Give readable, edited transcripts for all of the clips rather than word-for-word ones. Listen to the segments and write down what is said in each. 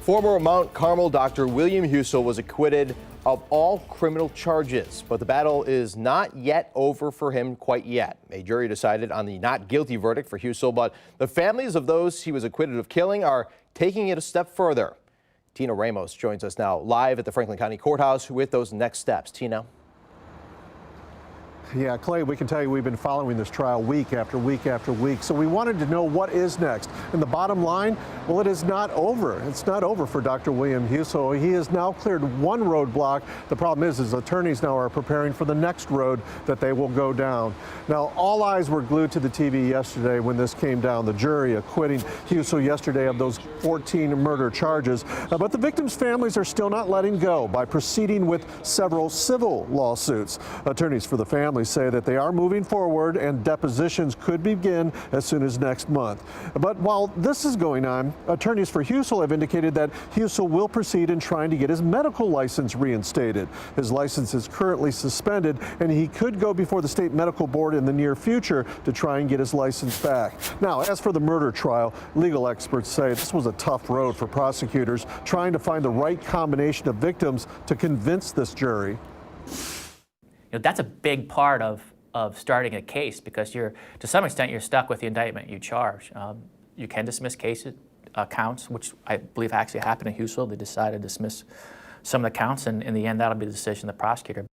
Former Mount Carmel doctor William Husel was acquitted of all criminal charges, but the battle is not yet over for him quite yet. A jury decided on the not guilty verdict for Husel, but the families of those he was acquitted of killing are taking it a step further. Tina Ramos joins us now live at the Franklin County Courthouse with those next steps. Tina. Yeah, Clay, we can tell you we've been following this trial week after week after week. So we wanted to know what is next. And the bottom line, well, it is not over. It's not over for Dr. William Husel. He has now cleared one roadblock. The problem is his attorneys now are preparing for the next road that they will go down. Now, all eyes were glued to the TV yesterday when this came down. The jury acquitting Husel yesterday of those 14 murder charges. But the victims' families are still not letting go by proceeding with several civil lawsuits. Attorneys for the family say that they are moving forward and depositions could begin as soon as next month. But while this is going on, attorneys for Husel have indicated that Husel will proceed in trying to get his medical license reinstated. His license is currently suspended, and he could go before the state medical board in the near future to try and get his license back. Now, as for the murder trial, legal experts say this was a tough road for prosecutors trying to find the right combination of victims to convince this jury. That's a big part of starting a case, because to some extent you're stuck with the indictment you charge. You can dismiss counts, which I believe actually happened to Husel. They decided to dismiss some of the counts, and in the end that'll be the decision of the prosecutor.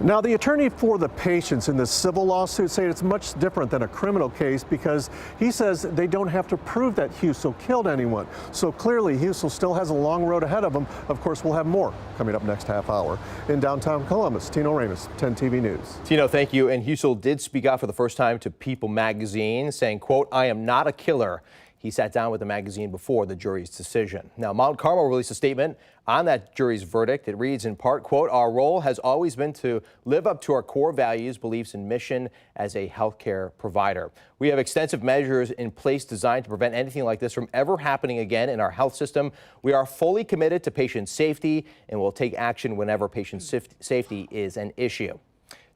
Now, the attorney for the patients in this civil lawsuit say it's much different than a criminal case because he says they don't have to prove that Husel killed anyone. So clearly, Husel still has a long road ahead of him. Of course, we'll have more coming up next half hour. In downtown Columbus, Tino Ramos, 10 TV News. Tino, thank you. And Husel did speak out for the first time to People magazine, saying, quote, "I am not a killer." He sat down with the magazine before the jury's decision. Now, Mount Carmel released a statement on that jury's verdict. It reads in part, quote, "Our role has always been to live up to our core values, beliefs, and mission as a healthcare provider. We have extensive measures in place designed to prevent anything like this from ever happening again in our health system. We are fully committed to patient safety and will take action whenever patient safety is an issue."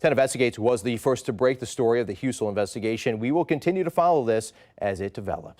10 Investigates was the first to break the story of the Husel investigation. We will continue to follow this as it develops.